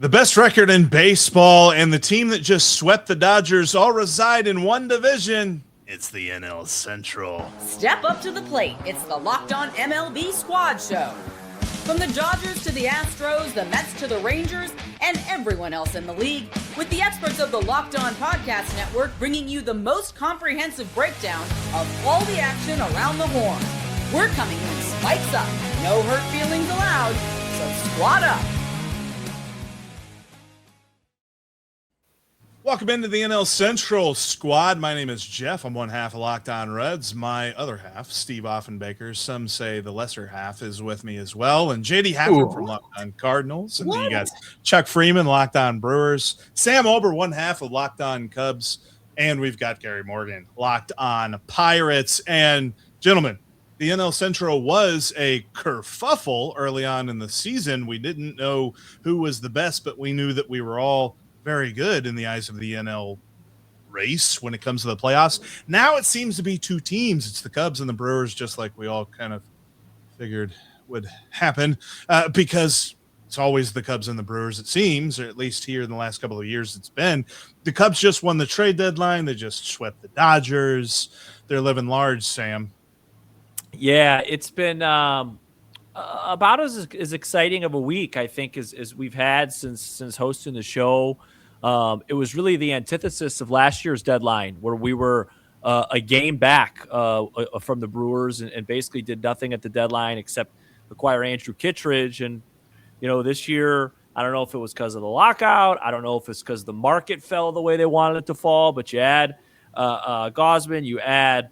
The best record in baseball and the team that just swept the Dodgers all reside in one division. It's the NL Central. Step up to the plate. It's the Locked On MLB Squad Show. From the Dodgers to the Astros, the Mets to the Rangers, and everyone else in the league, with the experts of the Locked On Podcast Network bringing you the most comprehensive breakdown of all the action around the horn. We're coming in spikes up. No hurt feelings allowed, so squad up. Welcome into the NL Central squad. My name is Jeff. I'm one half of Locked On Reds. My other half, Steve Offenbaker, some say the lesser half, is with me as well. And JD Hafford from Locked On Cardinals. And then you got Chuck Freeman, Locked On Brewers. Sam Ober, one half of Locked On Cubs. And we've got Gary Morgan, Locked On Pirates. And gentlemen, the NL Central was a kerfuffle early on in the season. We didn't know who was the best, but we knew that we were all very good in the eyes of the NL race when it comes to the playoffs. Now it seems to be two teams. It's the Cubs and the Brewers, just like we all kind of figured would happen, because it's always the Cubs and the Brewers, it seems, or at least here in the last couple of years it's been. The Cubs just won the trade deadline. They just swept the Dodgers. They're living large, Sam. Yeah, it's been about as exciting of a week, I think, as we've had since hosting the show. It was really the antithesis of last year's deadline, where we were a game back from the Brewers and basically did nothing at the deadline except acquire Andrew Kittredge. And, this year, I don't know if it was because of the lockout. I don't know if it's because the market fell the way they wanted it to fall. But you add Gausman, you add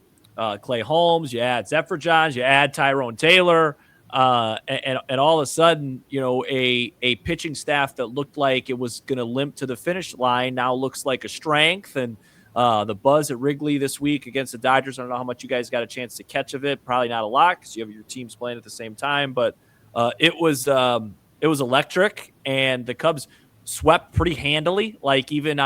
Clay Holmes, you add Zephyr Johns, you add Tyrone Taylor. And all of a sudden, a pitching staff that looked like it was going to limp to the finish line now looks like a strength. And the buzz at Wrigley this week against the Dodgers, I don't know how much you guys got a chance to catch of it. Probably not a lot because you have your teams playing at the same time. But it was electric, and the Cubs swept pretty handily. Like even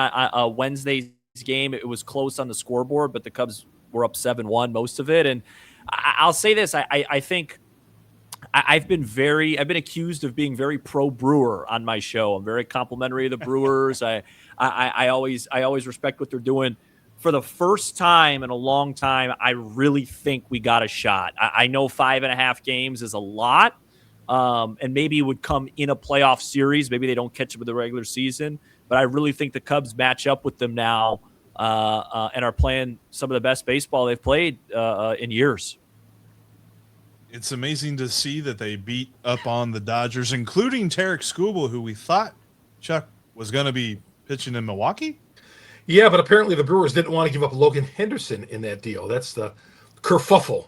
Wednesday's game, it was close on the scoreboard, but the Cubs were up 7-1 most of it. And I'll say this, I think I've been accused of being very pro Brewer on my show. I'm very complimentary of the Brewers. I always respect what they're doing. For the first time in a long time, I really think we got a shot. I know 5.5 games is a lot, and maybe it would come in a playoff series. Maybe they don't catch up with the regular season, but I really think the Cubs match up with them now and are playing some of the best baseball they've played in years. It's amazing to see that they beat up on the Dodgers, including Tarek Skubal, who we thought, Chuck, was going to be pitching in Milwaukee. Yeah, but apparently the Brewers didn't want to give up Logan Henderson in that deal. That's the kerfuffle.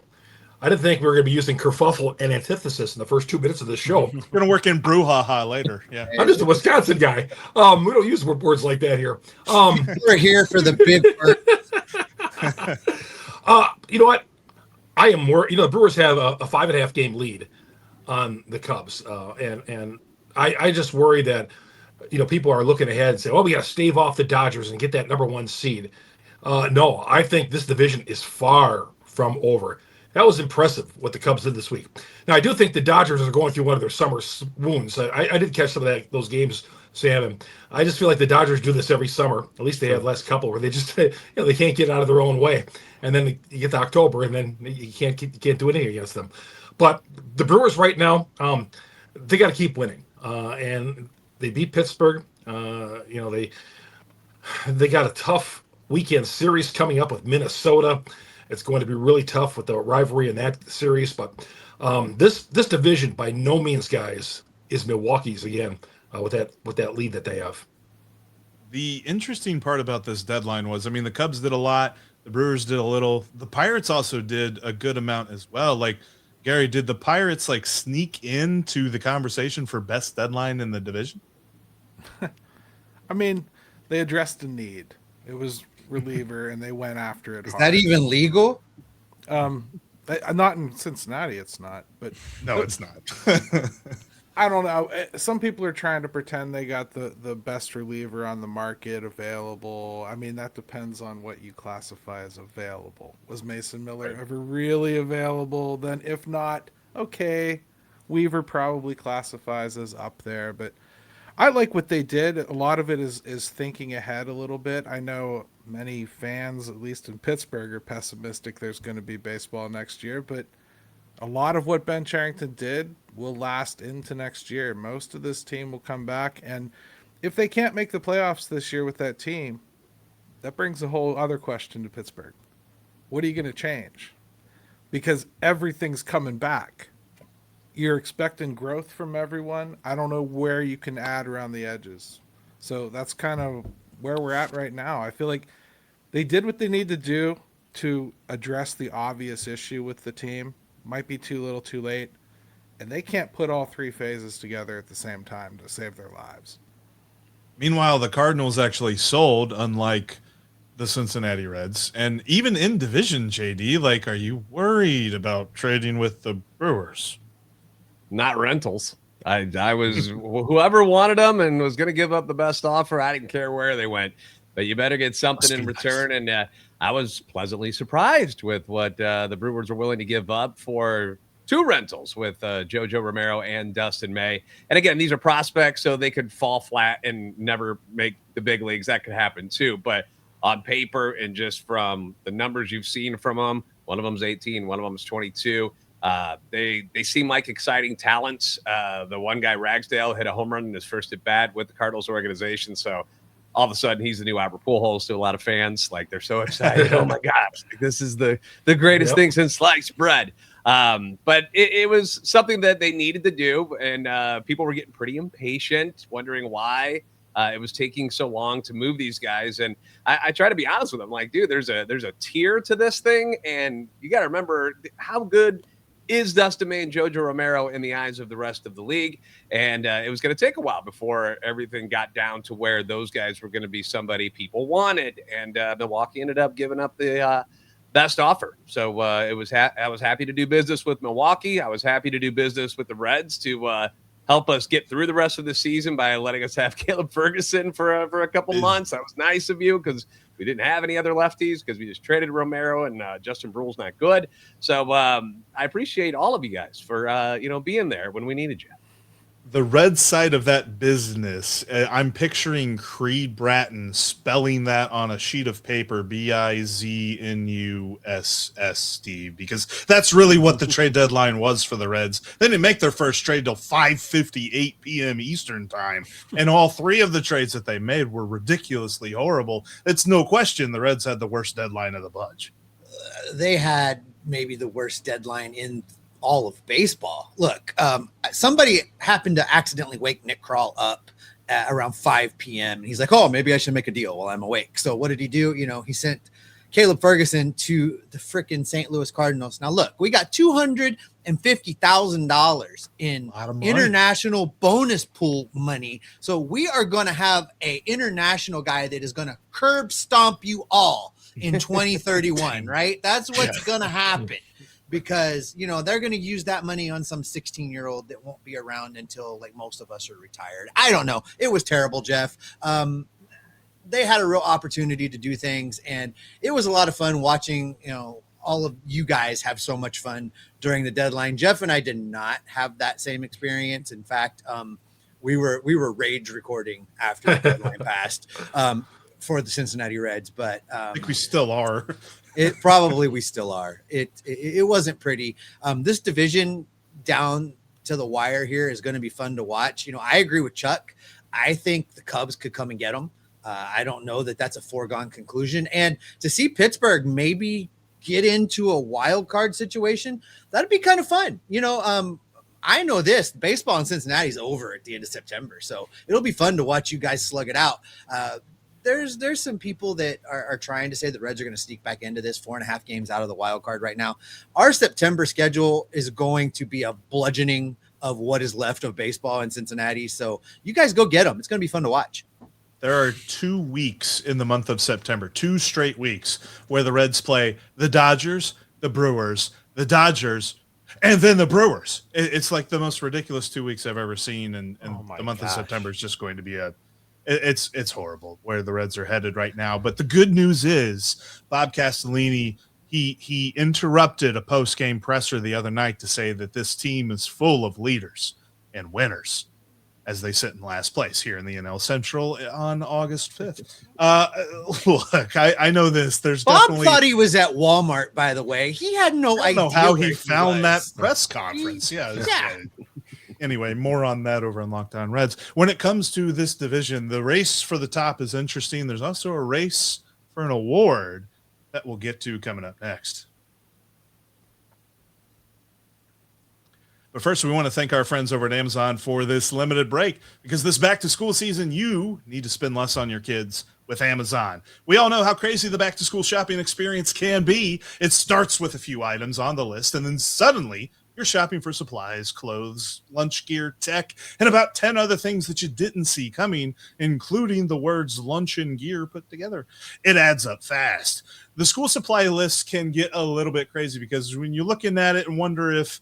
I didn't think we were going to be using kerfuffle and antithesis in the first 2 minutes of this show. We're going to work in brouhaha later. Yeah, I'm just a Wisconsin guy. We don't use words like that here. We're here for the big part. You know what? I am more. The Brewers have a 5.5 game lead on the Cubs, and I just worry that people are looking ahead and say, "Oh, we got to stave off the Dodgers and get that number 1 seed." No, I think this division is far from over. That was impressive what the Cubs did this week. Now, I do think the Dodgers are going through one of their summer wounds. I did catch some of those games, Sam, and I just feel like the Dodgers do this every summer. At least they have last couple where they just they can't get out of their own way. And then you get to October, and then you can't do anything against them. But the Brewers right now, they got to keep winning. And they beat Pittsburgh. They got a tough weekend series coming up with Minnesota. It's going to be really tough with the rivalry in that series. But this division, by no means, guys, is Milwaukee's again with that lead that they have. The interesting part about this deadline was, the Cubs did a lot. The Brewers did a little. The Pirates also did a good amount as well. Like, Gary, did the Pirates sneak into the conversation for best deadline in the division? They addressed a need. It was reliever, and they went after it. Is that even legal? Not in Cincinnati, it's not. But no, it's not. I don't know. Some people are trying to pretend they got the best reliever on the market available. That depends on what you classify as available. Was Mason Miller ever really available? Then if not, okay, Weaver probably classifies as up there. But I like what they did. A lot of it is thinking ahead a little bit. I know many fans, at least in Pittsburgh, are pessimistic there's going to be baseball next year, but a lot of what Ben Cherington did will last into next year. Most of this team will come back, and if they can't make the playoffs this year with that team, that brings a whole other question to Pittsburgh. What are you going to change? Because everything's coming back. You're expecting growth from everyone. I don't know where you can add around the edges. So that's kind of where we're at right now. I feel like they did what they need to do to address the obvious issue with the team. Might be too little too late. And they can't put all three phases together at the same time to save their lives. Meanwhile, the Cardinals actually sold, unlike the Cincinnati Reds. And even in division, JD, like, are you worried about trading with the Brewers? Not rentals. I was whoever wanted them and was going to give up the best offer. I didn't care where they went, but you better get something in return. Nice. And I was pleasantly surprised with what the Brewers were willing to give up for two rentals with JoJo Romero and Dustin May. And again, these are prospects, so they could fall flat and never make the big leagues. That could happen too. But on paper and just from the numbers you've seen from them, one of them's 18, one of them's 22. They seem like exciting talents. The one guy, Ragsdale, hit a home run in his first at bat with the Cardinals organization. So all of a sudden, he's the new Albert Pujols to a lot of fans. Like, they're so excited. Oh my gosh, this is the greatest thing since sliced bread. But it was something that they needed to do, and people were getting pretty impatient, wondering why it was taking so long to move these guys. And I try to be honest with them, like, dude, there's a tier to this thing, and you got to remember how good is Dustin May and JoJo Romero in the eyes of the rest of the league. And it was going to take a while before everything got down to where those guys were going to be somebody people wanted. And Milwaukee ended up giving up the best offer. So I was happy to do business with Milwaukee. I was happy to do business with the Reds to help us get through the rest of the season by letting us have Caleb Ferguson for a couple months. That was nice of you, because we didn't have any other lefties, because we just traded Romero, and Justin Brule's not good. So I appreciate all of you guys for being there when we needed you. The red side of that business, I'm picturing Creed Bratton spelling that on a sheet of paper, Biznus, Steve, because that's really what the trade deadline was for the Reds. They didn't make their first trade till 5:58 p.m. Eastern time, and all three of the trades that they made were ridiculously horrible. It's no question the Reds had the worst deadline of the bunch. They had maybe the worst deadline in all of baseball. Look, somebody happened to accidentally wake Nick Krall up at around 5 p.m. and he's like, oh, maybe I should make a deal while I'm awake. So what did he do? He sent Caleb Ferguson to the frickin' St. Louis Cardinals. Now look, we got $250,000 in international bonus pool money. So we are going to have a international guy that is going to curb stomp you all in 2031, right? That's what's going to happen. Because, they're going to use that money on some 16-year-old that won't be around until, like, most of us are retired. I don't know. It was terrible, Jeff. They had a real opportunity to do things, and it was a lot of fun watching, all of you guys have so much fun during the deadline. Jeff and I did not have that same experience. In fact, we were rage recording after the deadline passed for the Cincinnati Reds. But I think we still are. We still are. It wasn't pretty. This division down to the wire here is going to be fun to watch. I agree with Chuck. I think the Cubs could come and get them. I don't know that that's a foregone conclusion. And to see Pittsburgh maybe get into a wild card situation, that'd be kind of fun. I know this baseball in Cincinnati is over at the end of September, so it'll be fun to watch you guys slug it out. There's some people that are trying to say the Reds are going to sneak back into this 4.5 games out of the wild card right now. Our September schedule is going to be a bludgeoning of what is left of baseball in Cincinnati. So you guys go get them. It's going to be fun to watch. There are 2 weeks in the month of September, 2 straight weeks where the Reds play the Dodgers, the Brewers, the Dodgers, and then the Brewers. It's like the most ridiculous 2 weeks I've ever seen. And the month of September is just going to be it's horrible where the Reds are headed right now. But the good news is Bob Castellini, he interrupted a post-game presser the other night to say that this team is full of leaders and winners. as they sit in last place here in the NL Central on August 5th. Look, I know this. There's Bob definitely thought he was at Walmart, by the way. He had no I don't know idea how where he found that was. press conference. Yeah. Yeah. Anyway, more on that over in Locked On Reds. When it comes to this division, the race for the top is interesting. There's also a race for an award that we'll get to coming up next. But first, we want to thank our friends over at Amazon for this limited break, because this back-to-school season, you need to spend less on your kids with Amazon. We all know how crazy the back-to-school shopping experience can be. It starts with a few items on the list, and then suddenly you're shopping for supplies, clothes, lunch gear, tech, and about 10 other things that you didn't see coming, including the words lunch and gear put together. It adds up fast. The school supply list can get a little bit crazy, because when you're looking at it and wonder if,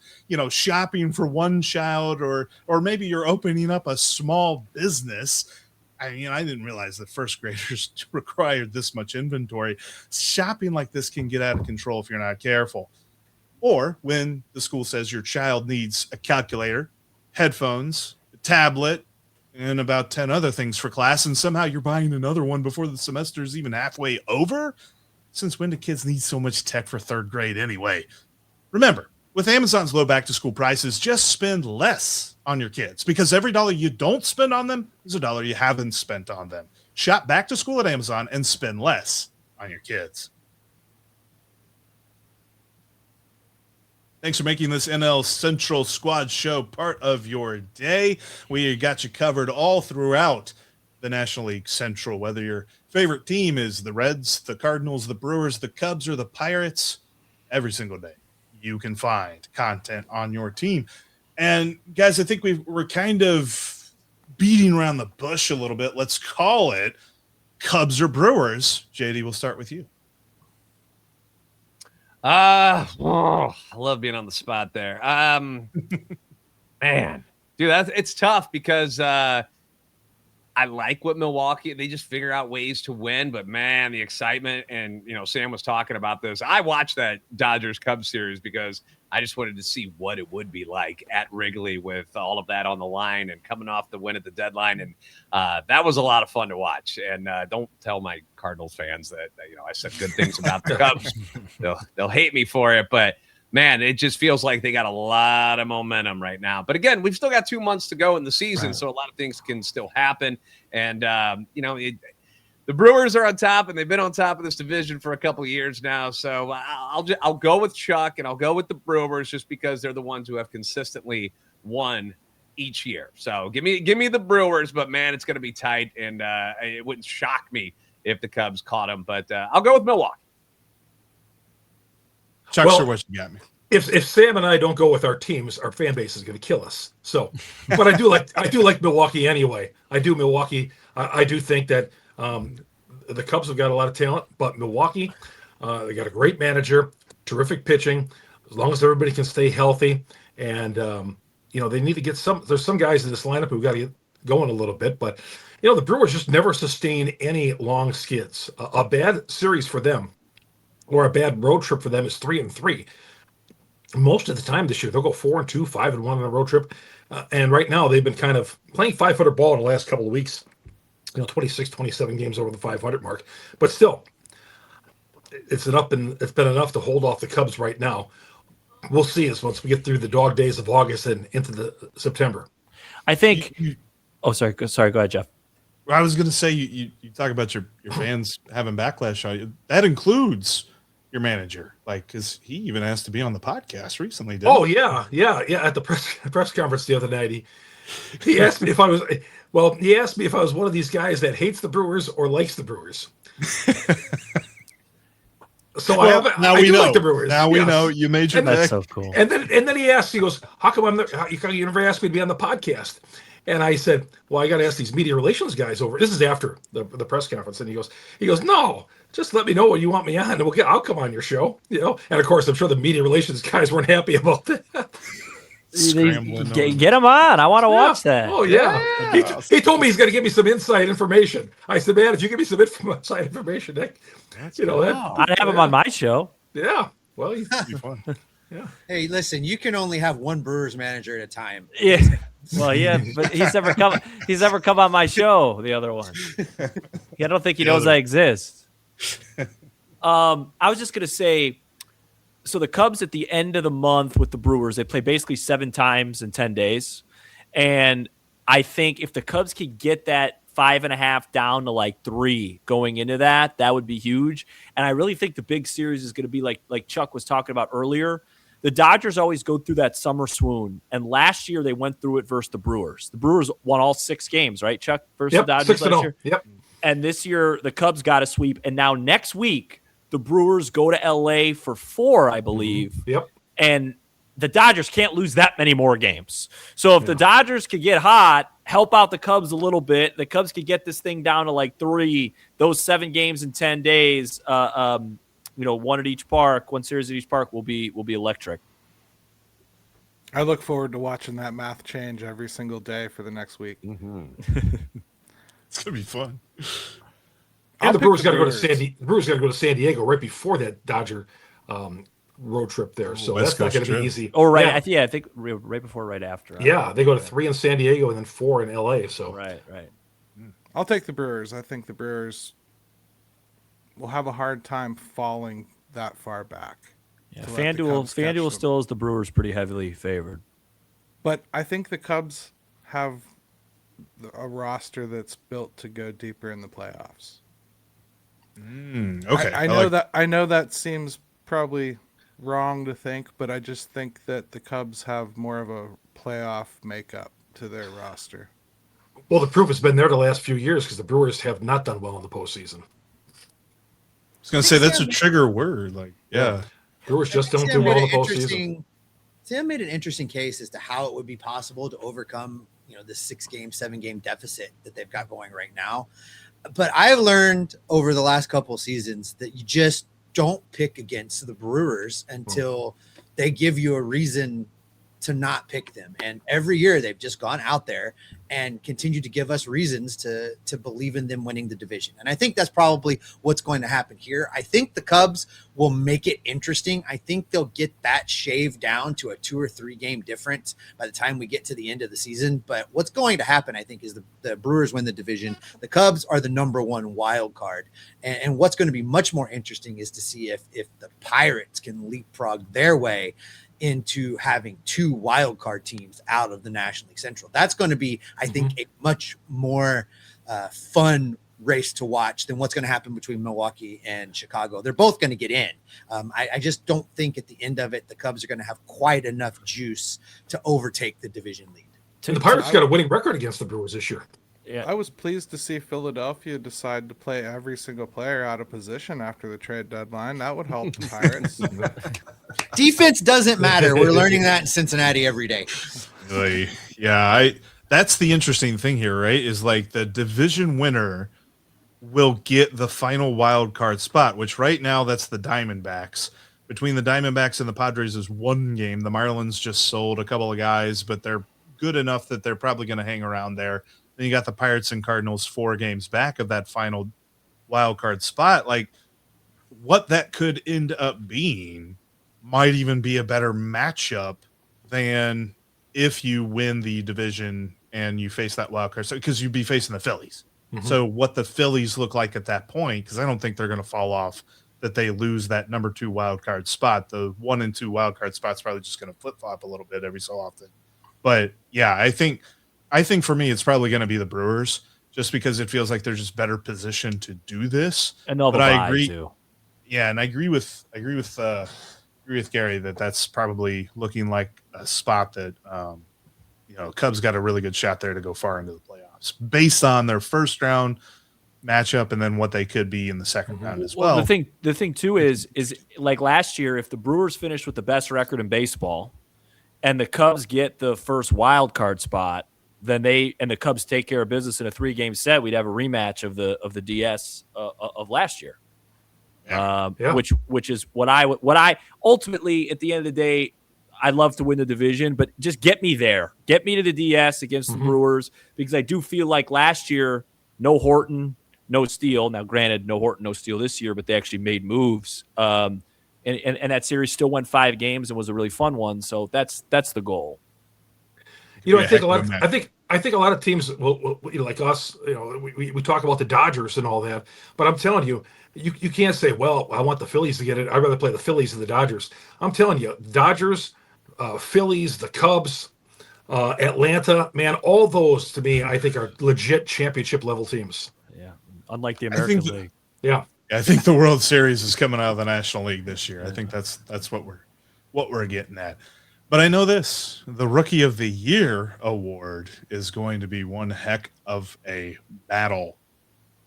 shopping for one child or maybe you're opening up a small business. I didn't realize that first graders required this much inventory. Shopping like this can get out of control if you're not careful. Or when the school says your child needs a calculator, headphones, a tablet, and about 10 other things for class, and somehow you're buying another one before the semester is even halfway over? Since when do kids need so much tech for third grade anyway? Remember, with Amazon's low back-to-school prices, just spend less on your kids, because every dollar you don't spend on them is a dollar you haven't spent on them. Shop back to school at Amazon and spend less on your kids. Thanks for making this NL Central Squad show part of your day. We got you covered all throughout the National League Central, whether your favorite team is the Reds, the Cardinals, the Brewers, the Cubs, or the Pirates. Every single day you can find content on your team. And guys, I think we're kind of beating around the bush a little bit. Let's call it Cubs or Brewers. JD, we'll start with you. I love being on the spot there. Man, dude, it's tough, because I like what Milwaukee, they just figure out ways to win, but man, the excitement, and Sam was talking about this. I watched that Dodgers Cubs series because I just wanted to see what it would be like at Wrigley with all of that on the line and coming off the win at the deadline. And that was a lot of fun to watch. And don't tell my Cardinals fans that, I said good things about the Cubs. They'll hate me for it, but man, it just feels like they got a lot of momentum right now. But again, we've still got 2 months to go in the season, right, so a lot of things can still happen. And, the Brewers are on top, and they've been on top of this division for a couple of years now. So I'll go with Chuck, and I'll go with the Brewers just because they're the ones who have consistently won each year. So give me the Brewers, but man, it's going to be tight, and it wouldn't shock me if the Cubs caught them. But I'll go with Milwaukee. Chuck, sure, what you got me? If Sam and I don't go with our teams, our fan base is going to kill us. So, but I do like Milwaukee anyway. I do Milwaukee. I do think that the Cubs have got a lot of talent, but Milwaukee, they got a great manager, terrific pitching. As long as everybody can stay healthy, and they need to get some. There's some guys in this lineup who got to get going a little bit, but the Brewers just never sustain any long skids. A bad series for them, or a bad road trip for them, is 3-3. Most of the time this year, they'll go 4-2, 5-1 on a road trip. And right now, they've been kind of playing 500 ball in the last couple of weeks. 26, 27 games over the 500 mark. But still, it's been enough to hold off the Cubs right now. We'll see as once we get through the dog days of August and into the September. I think. Sorry. Go ahead, Jeff. I was going to say, you talk about your fans having backlash on you. That includes your manager, because he even asked to be on the podcast recently. Oh yeah. At the press conference the other night, he asked me if I was. Well, he asked me if I was one of these guys that hates the Brewers or likes the Brewers. So I do like the Brewers. Now we know you made your. That's so cool. And then he asked. He goes, "How come you never asked me to be on the podcast?" And I said, "Well, I got to ask these media relations guys over." This is after the press conference, and he goes, "No, just let me know when you want me on, and I'll come on your show." And of course, I'm sure the media relations guys weren't happy about that. Get him on. I want to watch that. Oh yeah. He told me he's going to give me some inside information. I said, "Man, if you give me some inside information, Nick, I'd have him on my show." Yeah. Well, That'd be fun. Yeah. Hey, listen, you can only have one Brewers manager at a time. Yeah. Well, yeah, but he's never come. He's never come on my show. The other one. I don't think he knows I exist. I was just gonna say, so the Cubs at the end of the month with the Brewers, they play basically 7 times in 10 days, and I think if the Cubs could get that 5.5 down to like 3 going into that, that would be huge. And I really think the big series is going to be like Chuck was talking about earlier. The Dodgers always go through that summer swoon, and last year they went through it versus the Brewers. The Brewers won all 6 games, right, Chuck, versus the Dodgers last year? Yep. And this year the Cubs got a sweep, and now next week the Brewers go to LA for 4, I believe. Yep. And the Dodgers can't lose that many more games. So if the Dodgers could get hot, help out the Cubs a little bit, the Cubs could get this thing down to like 3, those 7 games in 10 days, one at each park, 1 series at each park will be electric. I look forward to watching that math change every single day for the next week. It's gonna be fun. And the Brewers got to go to San Diego right before that Dodger road trip there, so West that's not going Coast to be trip. easy. Oh, right. Yeah. I think right before, right after. Yeah, they go to 3 in San Diego and then 4 in LA. So Right. I'll take the Brewers. I think the Brewers will have a hard time falling that far back. Yeah, to let the Cubs catch FanDuel them. still is the Brewers pretty heavily favored. But I think the Cubs have a roster that's built to go deeper in the playoffs. Okay. I know that seems probably wrong to think, but I just think that the Cubs have more of a playoff makeup to their roster. well, the proof has been there the last few years because the Brewers have not done well in the postseason. I was gonna say that's a trigger word. Like, yeah. Brewers just don't do well in the postseason. Sam made an interesting case as to how it would be possible to overcome, the 6-game, 7-game deficit that they've got going right now. But I've learned over the last couple of seasons that you just don't pick against the Brewers until they give you a reason to not pick them. And every year they've just gone out there and continued to give us reasons to believe in them winning the division. And I think that's probably what's going to happen here. I think the Cubs will make it interesting. I think they'll get that shaved down to a 2 or 3 game difference by the time we get to the end of the season. But what's going to happen, I think, is the Brewers win the division. The Cubs are the number 1 wild card. And what's going to be much more interesting is to see if the Pirates can leapfrog their way into having 2 wild card teams out of the National League Central. That's going to be, I think, a much more fun race to watch than what's going to happen between Milwaukee and Chicago. They're both going to get in. I just don't think at the end of it, the Cubs are going to have quite enough juice to overtake the division lead. And the Pirates got a winning record against the Brewers this year. Yeah. I was pleased to see Philadelphia decide to play every single player out of position after the trade deadline. That would help the Pirates. Defense doesn't matter. We're learning that in Cincinnati every day. That's the interesting thing here, right? Is like the division winner will get the final wild card spot, which right now that's the Diamondbacks. Between the Diamondbacks and the Padres is 1 game. The Marlins just sold a couple of guys, but they're good enough that they're probably going to hang around there. Then you got the Pirates and Cardinals 4 games back of that final wild card spot. Like, what that could end up being might even be a better matchup than if you win the division and you face that wild card, because you'd be facing the Phillies. So what the Phillies look like at that point, because I don't think they're going to fall off, that they lose that number 2 wild card spot. The 1 and 2 wild card spot's probably just going to flip flop a little bit every so often. But yeah, I think for me, it's probably going to be the Brewers, just because it feels like they're just better positioned to do this. And they'll I agree too. Yeah, and I agree with Gary that that's probably looking like a spot that Cubs got a really good shot there to go far into the playoffs based on their first round matchup and then what they could be in the second round as well. The thing too is like last year, if the Brewers finished with the best record in baseball and the Cubs get the first wild card spot, then the Cubs take care of business in a 3-game set, we'd have a rematch of the DS of last year. Which is what I ultimately at the end of the day, I'd love to win the division, but just get me there. Get me to the DS against the Brewers, because I do feel like last year, no Horton, no Steele. Now, granted, no Horton, no Steele this year, but they actually made moves. And that series still went 5 games and was a really fun one. So that's the goal. You know, Yeah, I think heck a lot. of a match. I think a lot of teams will like us. You know, we talk about the Dodgers and all that, but I'm telling you, you can't say, well, I want the Phillies to get it. I'd rather play the Phillies than the Dodgers. I'm telling you, Dodgers, Phillies, the Cubs, Atlanta, man, all those to me, I think are legit championship level teams. Yeah, unlike the I American think League. Yeah. I think the World Series is coming out of the National League this year. I think that's what we're getting at. But I know this: the Rookie of the Year award is going to be one heck of a battle.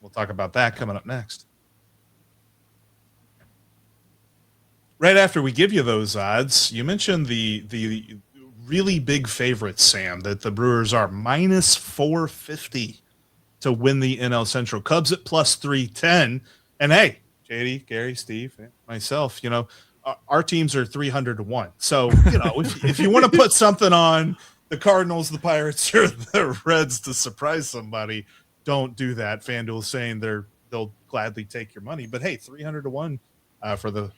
We'll talk about that coming up next. Right after we give you those odds, you mentioned the really big favorites, Sam, that the Brewers are minus 450 to win the NL Central. Cubs at plus 310. And hey, JD, Gary, Steve, myself, our teams are 300 to 1. So, if you want to put something on the Cardinals, the Pirates, or the Reds to surprise somebody, don't do that. FanDuel's saying they'll gladly take your money. But hey, 300 to 1 for the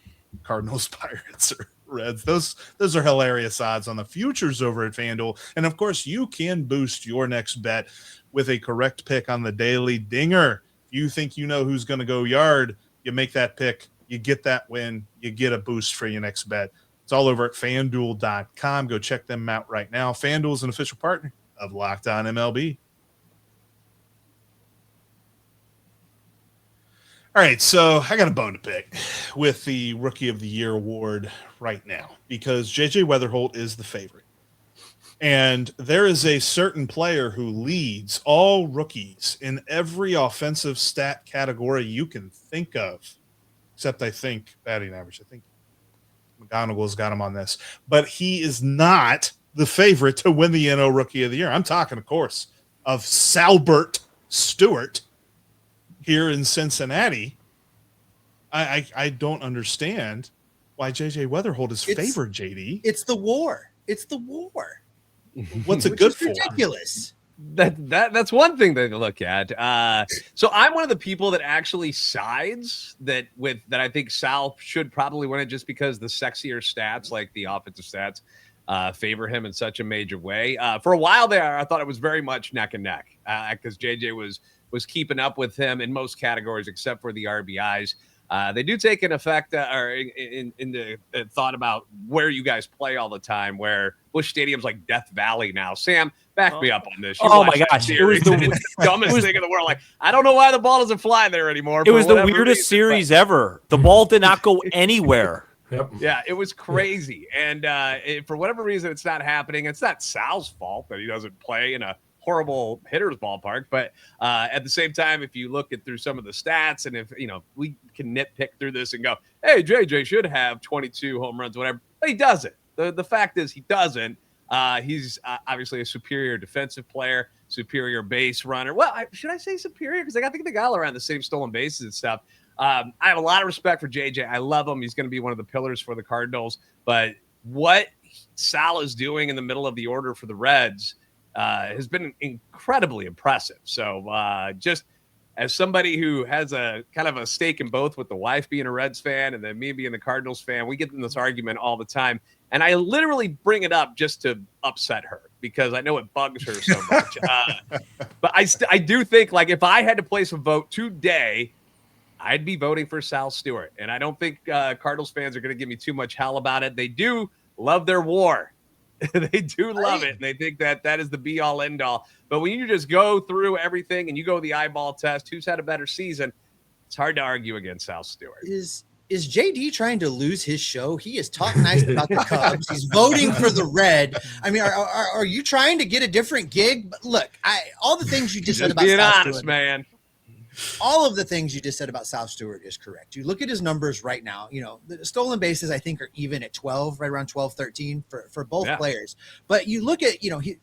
Cardinals, Pirates, or Reds. Those are hilarious odds on the futures over at FanDuel. And of course, you can boost your next bet with a correct pick on the Daily Dinger. If you think you know who's going to go yard, you make that pick, you get that win, you get a boost for your next bet. It's all over at FanDuel.com. Go check them out right now. FanDuel is an official partner of Locked On MLB. All right, so I got a bone to pick with the Rookie of the Year award right now because J.J. Weatherholt is the favorite. And there is a certain player who leads all rookies in every offensive stat category you can think of, except I think batting average. I think McGonagall's got him on this. But he is not the favorite to win the NL Rookie of the Year. I'm talking, of course, of Sal Stewart here in Cincinnati. I don't understand why J.J. Weatherholt is favored, JD. It's the war. It's the war. What's it good for? Ridiculous. That's one thing to look at. So I'm one of the people that actually sides that I think Sal should probably win it just because the sexier stats, like the offensive stats, favor him in such a major way. For a while there, I thought it was very much neck and neck because JJ was keeping up with him in most categories except for the RBIs. They do take an effect or in the thought about where you guys play all the time, where Busch Stadium's like Death Valley now. Sam, back me up on this. You my gosh. It was the dumbest thing in the world. Like, I don't know why the ball doesn't fly there anymore. It was the weirdest series ever. The ball did not go anywhere. Yep. Yeah, it was crazy. And for whatever reason, it's not happening. It's not Sal's fault that he doesn't play in a horrible hitter's ballpark. But at the same time, if you look at through some of the stats and if, we can nitpick through this and go, hey, JJ should have 22 home runs, whatever. But he doesn't. The fact is he doesn't. He's obviously a superior defensive player, superior base runner. Well, should I say superior? Because I think they got all around the same stolen bases and stuff. I have a lot of respect for JJ. I love him. He's going to be one of the pillars for the Cardinals. But what Sal is doing in the middle of the order for the Reds has been incredibly impressive. So just as somebody who has a kind of a stake in both with the wife being a Reds fan and then me being the Cardinals fan, we get in this argument all the time. And I literally bring it up just to upset her because I know it bugs her so much. But I do think, like, if I had to place a vote today, I'd be voting for Sal Stewart. And I don't think Cardinals fans are going to give me too much hell about it. They do love their war. They do love it. And they think that is the be all end all. But when you just go through everything and you go the eyeball test, who's had a better season, it's hard to argue against Sal Stewart. Is JD trying to lose his show? He is talking nice about the Cubs. He's voting for the Red. I mean, are you trying to get a different gig? But look, all the things you just said about being Sal honest, Stewart, man. all of the things you just said about Sal Stewart is correct. You look at his numbers right now, the stolen bases, I think, are even at 12, right around 12, 13 for both players. But you look at,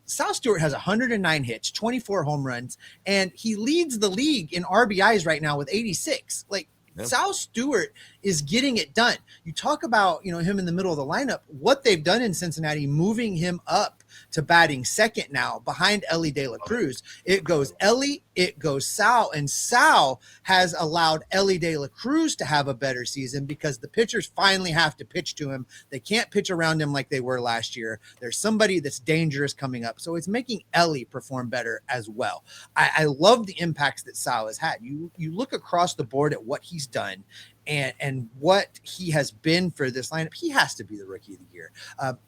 Sal Stewart has 109 hits, 24 home runs, and he leads the league in RBIs right now with 86. Sal Stewart is getting it done. You talk about, him in the middle of the lineup, what they've done in Cincinnati, moving him up to batting second now behind Ellie De La Cruz. It goes Ellie, it goes Sal, and Sal has allowed Ellie De La Cruz to have a better season because the pitchers finally have to pitch to him. They can't pitch around him like they were last year. There's somebody that's dangerous coming up. So it's making Ellie perform better as well. I love the impacts that Sal has had. You look across the board at what he's done and what he has been for this lineup. He has to be the rookie of the year.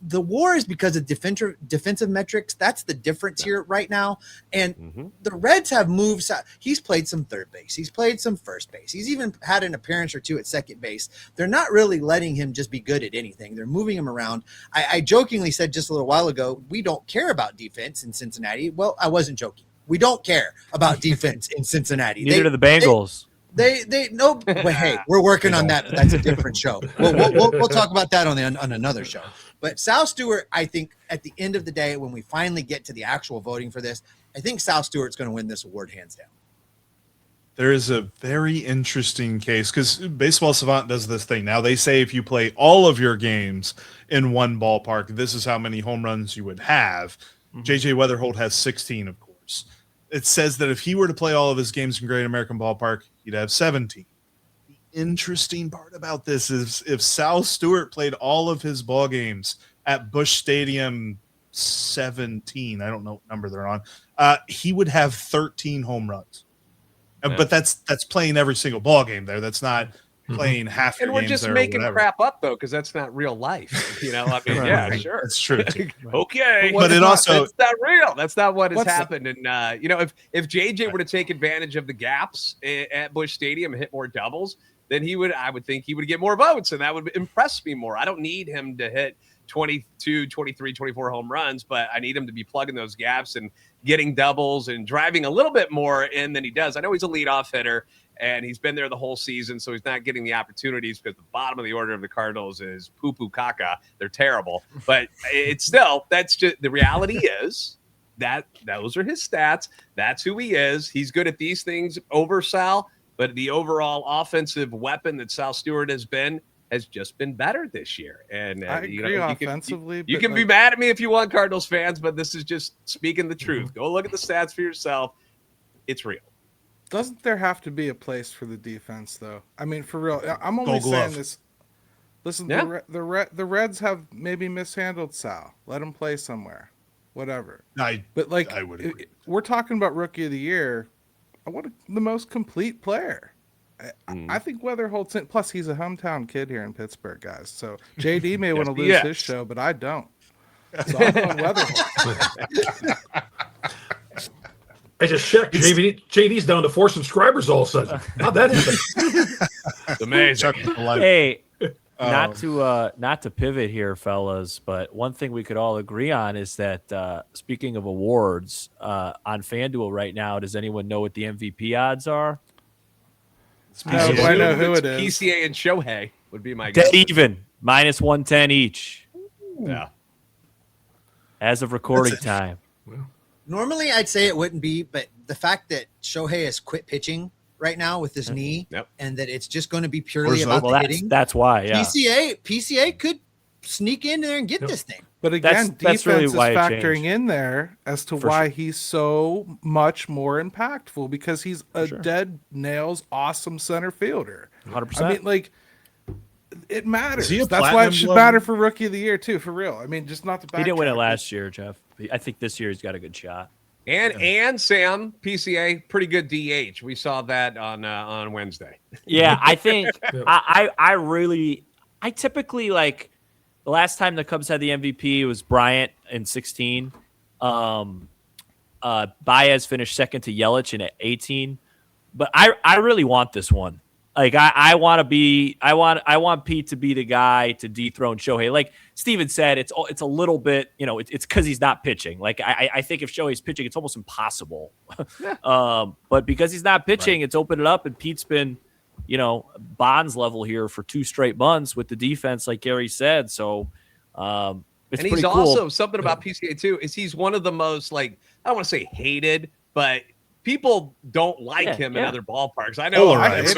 The war is because of defensive metrics. That's the difference here right now. And the Reds have moved. He's played some third base. He's played some first base. He's even had an appearance or two at second base. They're not really letting him just be good at anything. They're moving him around. I jokingly said just a little while ago, we don't care about defense in Cincinnati. Well, I wasn't joking. We don't care about defense in Cincinnati. Neither do the Bengals. They no, but hey, we're working on that. But that's a different show. We'll talk about that on another show. But Sal Stewart, I think at the end of the day, when we finally get to the actual voting for this, I think Sal Stewart's going to win this award hands down. There is a very interesting case because Baseball Savant does this thing. Now they say if you play all of your games in one ballpark, this is how many home runs you would have. JJ Weatherholt has 16, of course. It says that if he were to play all of his games in Great American Ballpark, he'd have 17. The interesting part about this is if Sal Stewart played all of his ball games at Busch Stadium 17, I don't know what number they're on, he would have 13 home runs. Yeah. But that's playing every single ball game there. That's not playing half your And we're games just there making or whatever. crap up though, because that's not real life. I mean, yeah, sure, That's true. Too. okay, But it also that's not real. That's not what has What's happened. And if JJ were to take advantage of the gaps at Busch Stadium and hit more doubles, then I would think he would get more votes, and that would impress me more. I don't need him to hit 22, 23, 24 home runs, but I need him to be plugging those gaps and getting doubles and driving a little bit more in than he does. I know he's a leadoff hitter, and he's been there the whole season, so he's not getting the opportunities because the bottom of the order of the Cardinals is poo-poo caca. They're terrible. But it's still, that's just the reality is that those are his stats. That's who he is. He's good at these things over Sal, but the overall offensive weapon that Sal Stewart has just been better this year. And I agree offensively. You can be mad at me if you want, Cardinals fans, but this is just speaking the truth. Go look at the stats for yourself. It's real. Doesn't there have to be a place for the defense, though? I mean, for real, I'm only saying this. Listen, Yeah. the Reds have maybe mishandled Sal. Let him play somewhere, whatever. But like, I would agree. We're talking about rookie of the year. I want the most complete player. I think Weatherholt's in. Plus, he's a hometown kid here in Pittsburgh, guys. So JD may want to lose his show, but I don't. So I'm going Weatherholt. I just checked. JD's down to 4 subscribers all of a sudden. How'd that happen? It's amazing. Hey, not to pivot here, fellas, but one thing we could all agree on is that speaking of awards on FanDuel right now, does anyone know what the MVP odds are? No, I know who it is. PCA and Shohei would be my guess. Dead even, minus 110 each. Yeah. As of recording time. Normally, I'd say it wouldn't be, but the fact that Shohei has quit pitching right now with his knee, and that it's just going to be purely about the hitting. That's why, yeah. PCA could sneak in there and get this thing. But again, defense really is why it factoring changed. in there as to why he's so much more impactful, because he's a dead nails awesome center fielder. 100%. I mean, like, it matters. Is he a That's why it platinum should glove? matter for rookie of the year too, for real. I mean, just not the back. He didn't win it last year, Jeff. I think this year he's got a good shot. And Sam, PCA, pretty good DH. We saw that on Wednesday. Yeah, I think I typically like the last time the Cubs had the MVP was Bryant in 16. Baez finished second to Yelich in 18. But I really want this one. Like I want Pete to be the guy to dethrone Shohei. Like Steven said, it's a little bit, it's because he's not pitching. Like I think if Shohei's pitching, it's almost impossible. But because he's not pitching, it's opened it up, and Pete's been, Bonds level here for 2 straight months with the defense, like Gary said. So it's and pretty he's cool. also something about PCA too is he's one of the most, like, I don't want to say hated, but people don't like him in other ballparks. I know. He's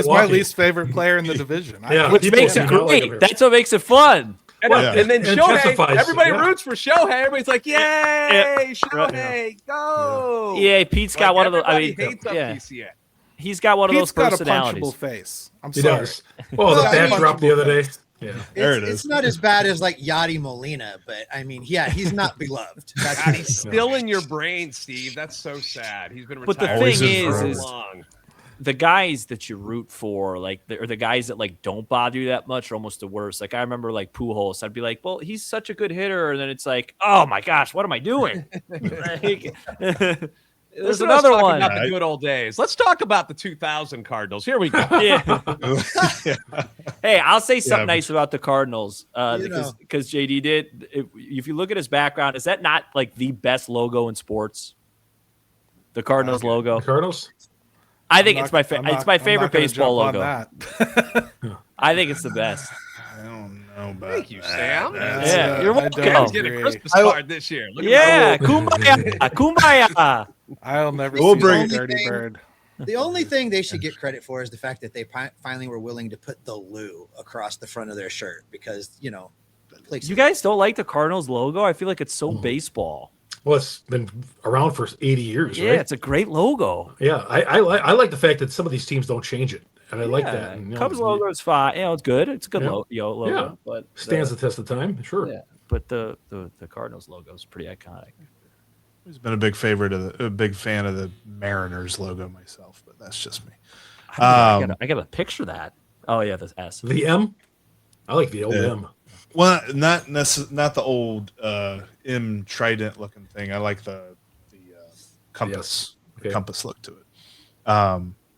my least favorite player in the division. Which makes it great. That's what makes it fun. And then And Shohei, testifies, everybody yeah. roots for Shohei. Everybody's like, yay, Shohei, go. Yeah, Pete's got one of those. I mean, everybody hates up PCA. He's got one of Pete's those got a punchable personalities. face. I'm He sorry. does. Oh, the Well, I bat mean- drop the other day. Yeah. There it It's is. not as bad as like Yachty Molina, but I mean, yeah, he's not beloved. That's God, he's still in your brain, Steve. That's so sad. He's been But the retired thing for so is long. the guys that you root for, like, or the guys that like don't bother you that much, are almost the worst. Like I remember like Pujols, I'd be like, well, he's such a good hitter, and then it's like, oh my gosh, what am I doing? Like, there's Listen to us another talk one. about the good old days. Let's talk about the 2000 Cardinals. Here we go. Yeah. Hey, I'll say something Yeah. nice about the Cardinals You because JD did. If you look at his background, is that not like the best logo in sports? The Cardinals logo. The Cardinals? I think I'm it's not- my I'm not- it's my I'm favorite not gonna baseball jump on logo. that. I think it's the best. I don't know about Thank you, that. Sam. That's- Yeah, you're I welcome. don't He's getting a agree. Christmas card this year. Look at Yeah, that. kumbaya, kumbaya. I'll never We'll see bring- that dirty bird. The only thing they should get credit for is the fact that they finally were willing to put the Lou across the front of their shirt because, you know, places- You guys don't like the Cardinals logo? I feel like it's so baseball. Well, it's been around for 80 years, Yeah, right? it's a great logo. Yeah, I like the fact that some of these teams don't change it, and I like that. And, you know, Cubs logo is fine. You know, it's good. It's a good Yeah. logo. Yeah. But stands the test of time. Sure. yeah, but the Cardinals logo is pretty iconic. He's been a big a big fan of the Mariners logo myself, but that's just me. I gotta picture that. Oh yeah, the S. The M, I like the old Yeah. M. Well, not the old M trident looking thing. I like the compass, Okay. compass look to it.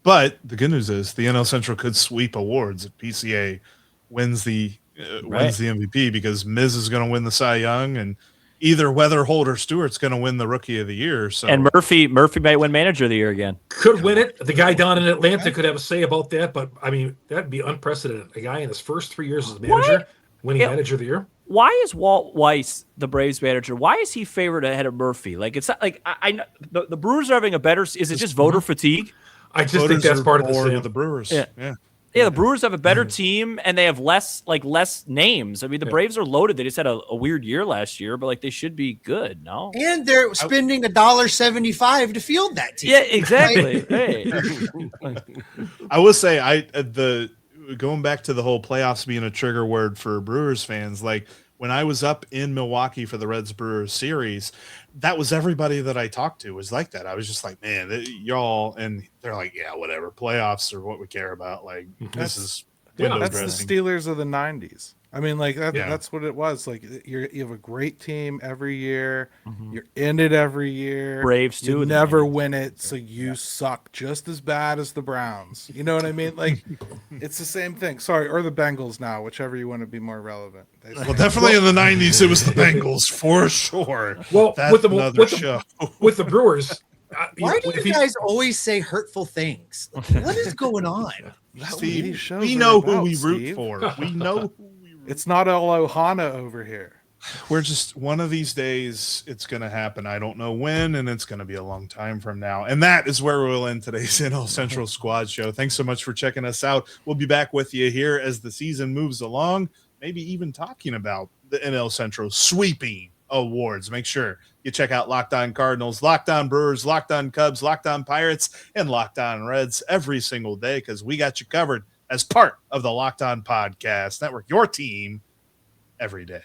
But the good news is the NL Central could sweep awards if PCA wins the MVP because Miz is going to win the Cy Young and either Weatherholt or Stewart's going to win the Rookie of the Year. So And Murphy might win Manager of the Year again. Could win it. The guy down in Atlanta could have a say about that, but I mean that'd be unprecedented. A guy in his first 3 years as a manager winning Yeah. Manager of the Year. Why is Walt Weiss, the Braves manager, why is he favored ahead of Murphy? Like it's not like I know the Brewers are having a better. Is it just voter fatigue? I just think voters that's are part of the bored same. with the Brewers. Yeah. Yeah, the Brewers have a better team and they have less names. I mean, the Braves are loaded. They just had a weird year last year, but like they should be good. No. and they're spending $1.75 to field that team. Yeah, exactly. Hey. I will say going back to the whole playoffs being a trigger word for Brewers fans, like when I was up in Milwaukee for the Reds Brewers series, that was everybody that I talked to was like that. I was just like, man, y'all, and they're like, yeah, whatever. Playoffs are what we care about. Like this is window That's dressing. the Steelers of the '90s. I mean, like Yeah. that's what it was. Like you have a great team every year. You're in it every year. Braves too. You in the never 90s. win it, so you suck just as bad as the Browns. You know what I mean? Like it's the same thing. Sorry, or the Bengals now, whichever you want to be more relevant. Well, definitely in the 90s, it was the Bengals for sure. Well, That's with the another show. with the Brewers. Why do if you guys always say hurtful things? What is going on? Steve, these shows we are know who about, we root Steve. for. We know who we root It's not all Ohana over here. We're just one of these days it's going to happen. I don't know when, and it's going to be a long time from now. And that is where we'll end today's NL Central Squad Show. Thanks so much for checking us out. We'll be back with you here as the season moves along, maybe even talking about the NL Central sweeping awards. Make sure you check out Locked On Cardinals, Locked On Brewers, Locked On Cubs, Locked On Pirates, and Locked On Reds every single day because we got you covered as part of the Locked On Podcast Network, your team every day.